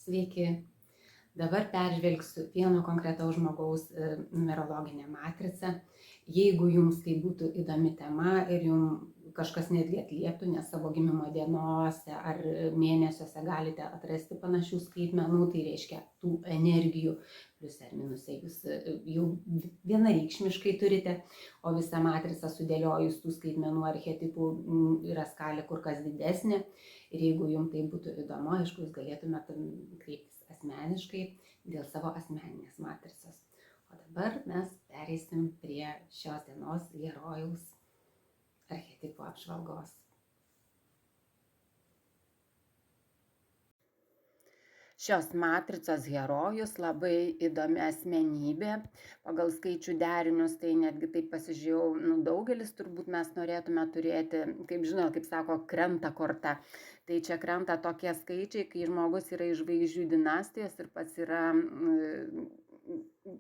Sveiki. Dabar peržvelgsiu vieno konkretaus žmogaus numerologinę matricą. Jeigu jums tai būtų įdomi tema ir jums kažkas netgi atlieptų, nes savo gimimo dienose ar mėnesiuose galite atrasti panašių skaitmenų, tai reiškia tų energijų plius ar minusai jūs jau vienareikšmiškai turite, o visą matricą sudėliojus tų skaitmenų archetipų yra skalė kur kas didesnė. Ir jeigu jums tai būtų įdomu, aišku, jūs galėtumėte kreiptis asmeniškai dėl savo asmeninės matricos. O dabar mes pereisim prie šios dienos herojaus archetipų apžvalgos. Šios matricos herojus labai įdomi asmenybė. Pagal skaičių derinius, tai netgi taip pasižiūrėjau, daugelis turbūt mes norėtume turėti, kaip sako, krenta korta. Tai čia krenta tokie skaičiai, kai žmogus yra iš žvaigždžių dinastijos ir pats yra,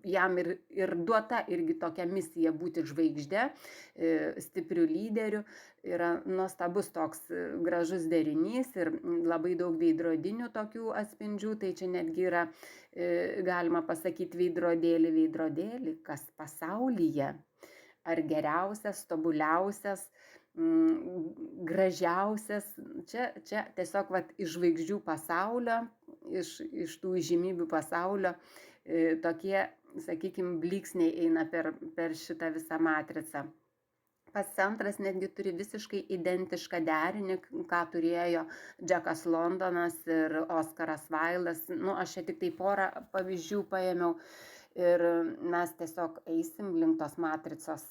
jam ir duota irgi tokia misija būti žvaigžde, stiprių lyderių. Yra nuostabus toks gražus derinys ir labai daug veidrodinių tokių atspindžių. Tai čia netgi yra, galima pasakyti, veidrodėlį, kas pasaulyje, ar geriausias, tobuliausias, gražiausias. Čia tiesiog iš žvaigždžių pasaulio, iš tų įžymybių pasaulio tokie, sakykime, blyksniai eina per šitą visą matricą. Pats centras netgi turi visiškai identišką derinį, ką turėjo Džekas Londonas ir Oskaras Vaildas. Aš čia tik tai porą pavyzdžių paėmiau ir mes tiesiog eisim link tos matricos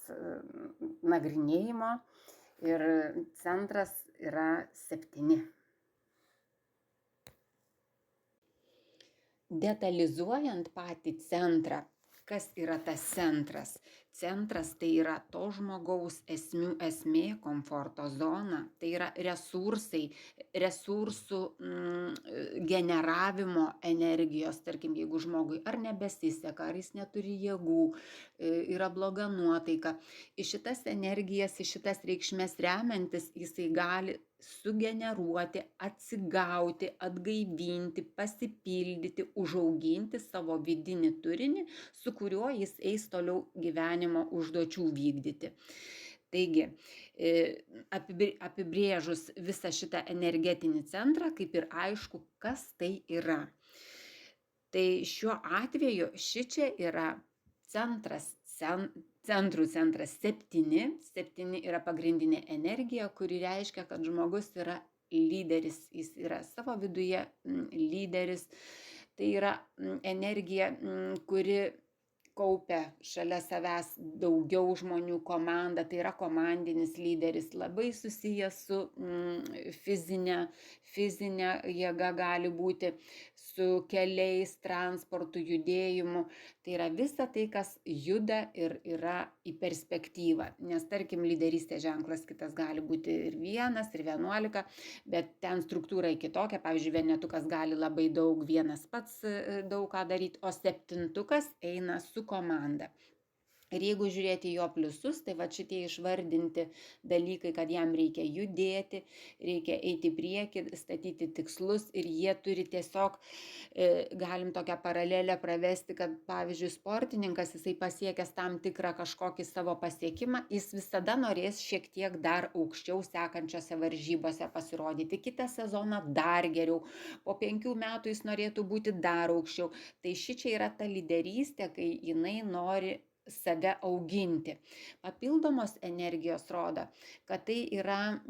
nagrinėjimo. Ir centras yra 7. Detalizuojant patį centrą, kas yra tas centras? Centras tai yra to žmogaus esmė, komforto zona, tai yra resursų generavimo energijos, tarkim, jeigu žmogui ar nebesiseka, ar jis neturi jėgų, yra bloga nuotaika. Į šitas energijas, į šitas reikšmės remiantis, jisai gali sugeneruoti, atsigauti, atgaivinti, pasipildyti, užauginti savo vidinį turinį, su kuriuo jis eis toliau gyvenimo užduočių vykdyti. Taigi, apibrėžus visą šitą energetinį centrą, kaip ir aišku, kas tai yra. Tai šiuo atveju šičia yra centras, centrų centras 7. 7 yra pagrindinė energija, kuri reiškia, kad žmogus yra lyderis, jis yra savo viduje lyderis. Tai yra energija, kuri kaupia šalia savęs daugiau žmonių komandą, tai yra komandinis lyderis, labai susijęs su fizinė jėga gali būti, su keliais, transportu, judėjimu. Tai yra visa tai, kas juda ir yra į perspektyvą. Nes tarkim, lyderystės ženklas kitas gali būti ir 1, ir 11, bet ten struktūra kitokia. Pavyzdžiui, vienetukas gali labai daug vienas pats daug ką daryti, o 7 eina su komanda. Ir jeigu žiūrėti jo pliusus, tai šitie išvardinti dalykai, kad jam reikia judėti, reikia eiti į priekį, statyti tikslus ir jie turi tiesiog, galim tokią paralelę pravesti, kad pavyzdžiui sportininkas, jisai pasiekęs tam tikrą kažkokį savo pasiekimą, jis visada norės šiek tiek dar aukščiau sekančiose varžybose pasirodyti, kitą sezoną dar geriau, po 5 metų jis norėtų būti dar aukščiau. Tai šičia yra ta lyderystė, kai jinai nori save auginti. Papildomos energijos rodo, kad tai yra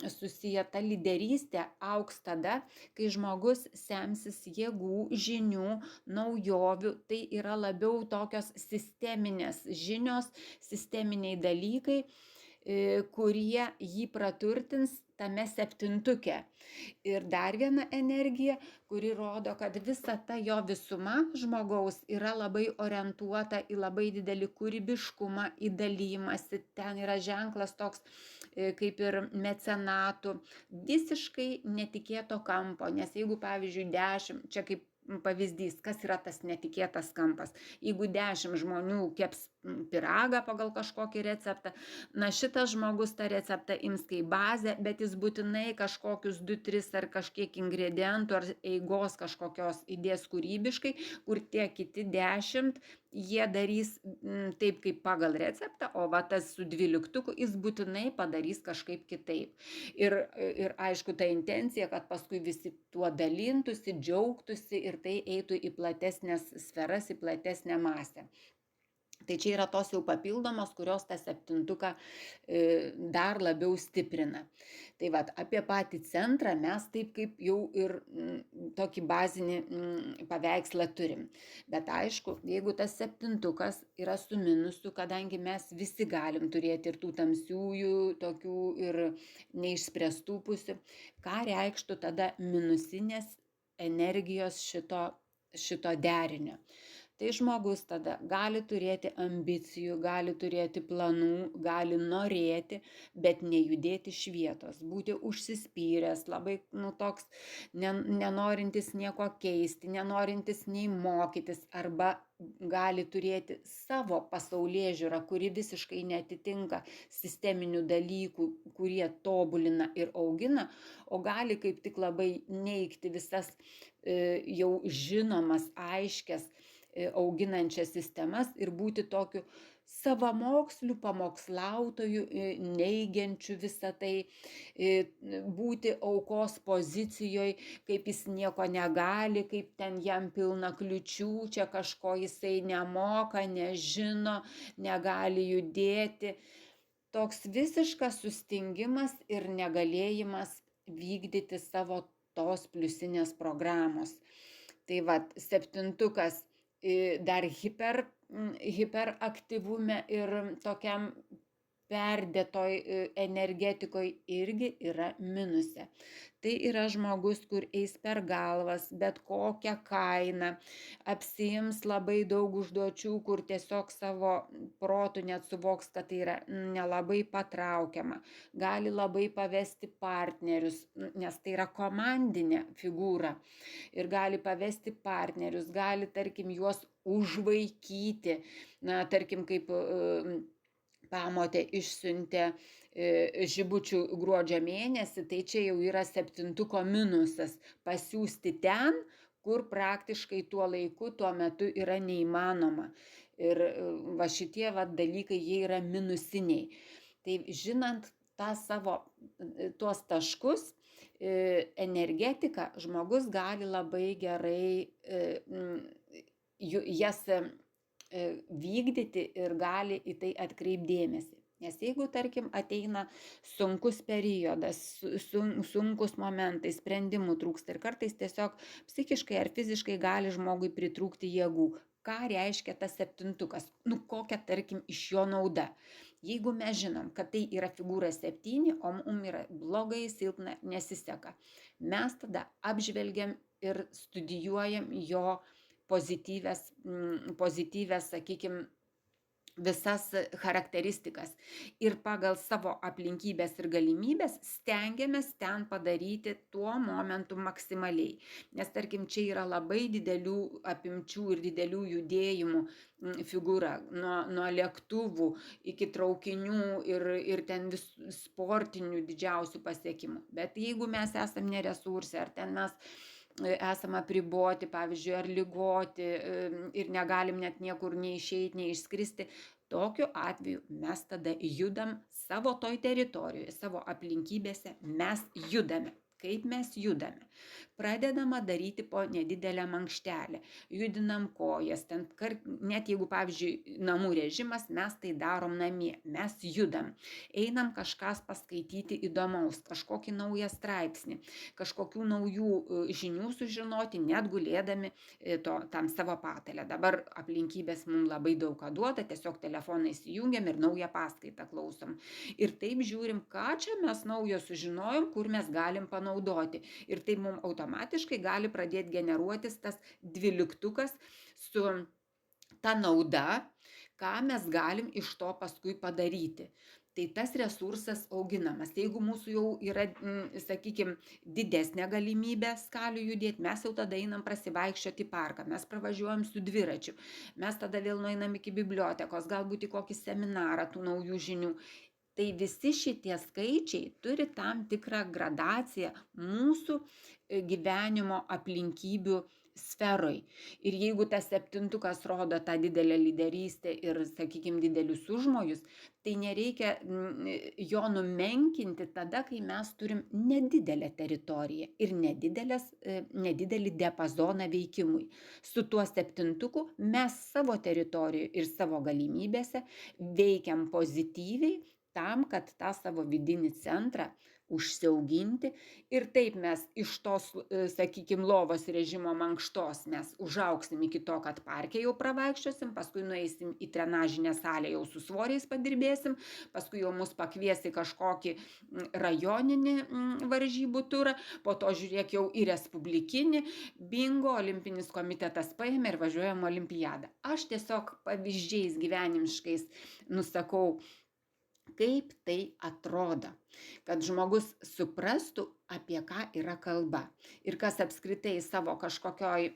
susiję, ta lyderystė augs tada, kai žmogus semsis jėgų, žinių, naujovių. Tai yra labiau tokios sisteminės žinios, sisteminiai dalykai, kurie jį praturtins tame 7. Ir dar viena energija, kuri rodo, kad visa ta jo visuma žmogaus yra labai orientuota į labai didelį kūrybiškumą, į dalymąsi. Ten yra ženklas toks kaip ir mecenatų, visiškai netikėto kampo. Nes jeigu, pavyzdžiui, 10, čia kaip pavyzdys, kas yra tas netikėtas kampas. Jeigu 10 žmonių keps pyragą pagal kažkokį receptą. Na, šitas žmogus tą receptą ims kaip bazę, bet jis būtinai kažkokius 2-3 ar kažkiek ingredientų ar eigos kažkokios įdės kūrybiškai, kur tie kiti 10 jie darys taip kaip pagal receptą, o va tas su 12 jis būtinai padarys kažkaip kitaip. Ir aišku, ta intencija, kad paskui visi tuo dalintųsi, džiaugtųsi ir tai eitų į platesnės sferas, į platesnę masę. Tai čia yra tos jau papildomos, kurios tą 7 dar labiau stiprina. Tai vat, apie patį centrą mes taip kaip jau ir tokį bazinį paveikslą turim. Bet aišku, jeigu tas 7 yra su minusu, kadangi mes visi galim turėti ir tų tamsiųjų, tokių ir neišspręstų pusių, ką reikštų tada minusinės energijos šito derinio. Tai žmogus tada gali turėti ambicijų, gali turėti planų, gali norėti, bet nejudėti iš vietos, būti užsispyręs, labai toks nenorintis nieko keisti, nenorintis nei mokytis, arba gali turėti savo pasaulėžiūrą, kuri visiškai neatitinka sisteminių dalykų, kurie tobulina ir augina, o gali kaip tik labai neigti visas jau žinomas, aiškias auginančias sistemas ir būti tokiu savamoksliu pamokslautoju, neigiančiu visą tai, būti aukos pozicijoje, kaip jis nieko negali, kaip ten jam pilna kliučių, čia kažko jisai nemoka, nežino, negali judėti. Toks visiškas sustingimas ir negalėjimas vykdyti savo tos pliusinės programos. Tai vat, 7 dar hiperaktyvume ir tokiam perdėtoj energetikoj irgi yra minuse. Tai yra žmogus, kur eis per galvas, bet kokią kainą, apsiims labai daug užduočių, kur tiesiog savo protu net suvoks, kad tai yra nelabai patraukiama. Gali labai pavesti partnerius, nes tai yra komandinė figūra. Ir gali pavesti partnerius, gali, tarkim, juos užvaikyti. Na, tarkim, kaip pamotė išsiuntė žibučių gruodžio mėnesį, tai čia jau yra 7 minusas. Pasiųsti ten, kur praktiškai tuo laiku, tuo metu yra neįmanoma. Ir va šitie dalykai, jie yra minusiniai. Tai žinant tuos taškus, energetiką, žmogus gali labai gerai jas vykdyti ir gali į tai atkreipdėmėsi. Nes jeigu, tarkim, ateina sunkus periodas, sunkus momentai, sprendimų trūksta ir kartais tiesiog psichiškai ar fiziškai gali žmogui pritrūkti jėgų. Ką reiškia tas 7? Kokia, tarkim, iš jo nauda? Jeigu mes žinom, kad tai yra figūra 7, o mums yra blogai, silpna, nesiseka, mes tada apžvelgiam ir studijuojam jo pozityvias, sakykime, visas charakteristikas ir pagal savo aplinkybės ir galimybės stengiamės ten padaryti tuo momentu maksimaliai. Nes, tarkim, čia yra labai didelių apimčių ir didelių judėjimų figūra, nuo lėktuvų iki traukinių ir ten sportinių didžiausių pasiekimų. Bet jeigu mes esam neresursai, ar ten mes esam apriboti, pavyzdžiui, ar ligoti ir negalim net niekur nei išeiti, nei išskristi, tokiu atveju mes tada judam savo toj teritorijoje, savo aplinkybėse, mes judame. Kaip mes judame? Pradedama daryti po nedidelę mankštelę. Judinam kojas. Net jeigu, pavyzdžiui, namų režimas, mes tai darom namie. Mes judam. Einam kažkas paskaityti įdomaus, kažkokį naują straipsnį, kažkokių naujų žinių sužinoti, net gulėdami tam savo patalę. Dabar aplinkybės mums labai daug ką duoda, tiesiog telefoną įsijungiam ir naują paskaitą klausom. Ir taip žiūrim, ką čia mes naujo sužinojom, kur mes galim panaudoti. Ir tai mums automatiškai gali pradėti generuotis tas 12 su ta nauda, ką mes galim iš to paskui padaryti. tai tas resursas auginamas. Tai jeigu mūsų jau yra, sakykime, didesnė galimybė skalių judėti, mes jau tada einam prasivaikščioti į parką, mes pravažiuojam su dviračiu, mes tada vėl nueinam iki bibliotekos, galbūt į kokį seminarą tų naujų žinių. Tai visi šitie skaičiai turi tam tikrą gradaciją mūsų gyvenimo aplinkybių sferoj. Ir jeigu tas septintukas rodo tą didelę lyderystę ir, sakykime, didelius užmojus, tai nereikia jo numenkinti tada, kai mes turim nedidelę teritoriją ir nedidelį diapazoną veikimui. Su tuo septintuku mes savo teritorijoje ir savo galimybėse veikiam pozityviai tam, kad tą savo vidinį centrą užsiauginti ir taip mes iš tos, sakykime, lovos režimo mankštos mes užaugsim iki to, kad parke jau pravaikščiosim, paskui nueisim į trenažinę salę, jau su svoriais padirbėsim, paskui jau mus pakvies į kažkokį rajoninį varžybų turą, po to žiūrėk jau į respublikinį, bingo, olimpinis komitetas paėmė ir važiuojam olimpiadą. Aš tiesiog pavyzdžiais gyvenimiškais nusakau, kaip tai atrodo, kad žmogus suprastų, apie ką yra kalba. Ir kas apskritai savo kažkokioj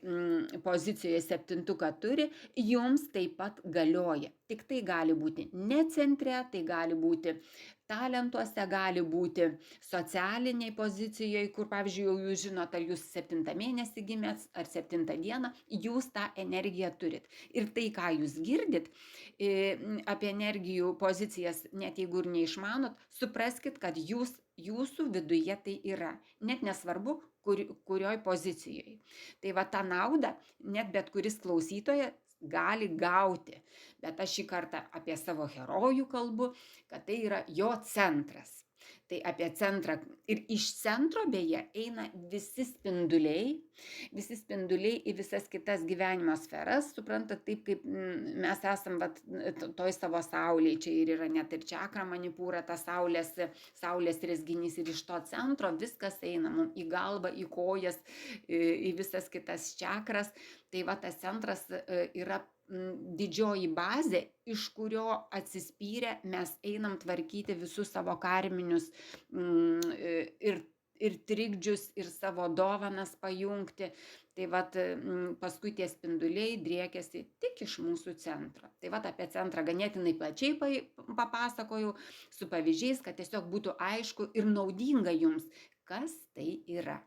pozicijoje septintuką turi, jums taip pat galioja. Tik tai gali būti ne centre, tai gali būti talentuose, gali būti socialiniai pozicijoje, kur, pavyzdžiui, jau jūs žinot, ar jūs 7 mėnesį gimėt, ar 7 dieną, jūs tą energiją turit. Ir tai, ką jūs girdit apie energijų pozicijas, net jeigu ir neišmanot, supraskit, kad jūsų viduje tai yra. Net nesvarbu, kurioj pozicijoje. Tai va tą naudą net bet kuris klausytojas gali gauti. Bet aš šį kartą apie savo herojų kalbu, kad tai yra jo centras. Tai apie centrą ir iš centro beje eina visi spinduliai į visas kitas gyvenimo sferas, suprantat, taip kaip mes esam toj savo saulėje, čia ir yra net ir čakra manipūra, tas saulės rezginys ir iš to centro viskas eina mums į galvą, į kojas, į visas kitas čakras. Tai va tas centras yra didžioji bazė, iš kurio atsispyrę mes einam tvarkyti visus savo karminius ir trikdžius, ir savo dovanas pajungti. Tai vat paskui tie spinduliai driekiasi tik iš mūsų centro. Tai vat apie centrą ganėtinai plačiai papasakojau su pavyzdžiais, kad tiesiog būtų aišku ir naudinga jums, kas tai yra.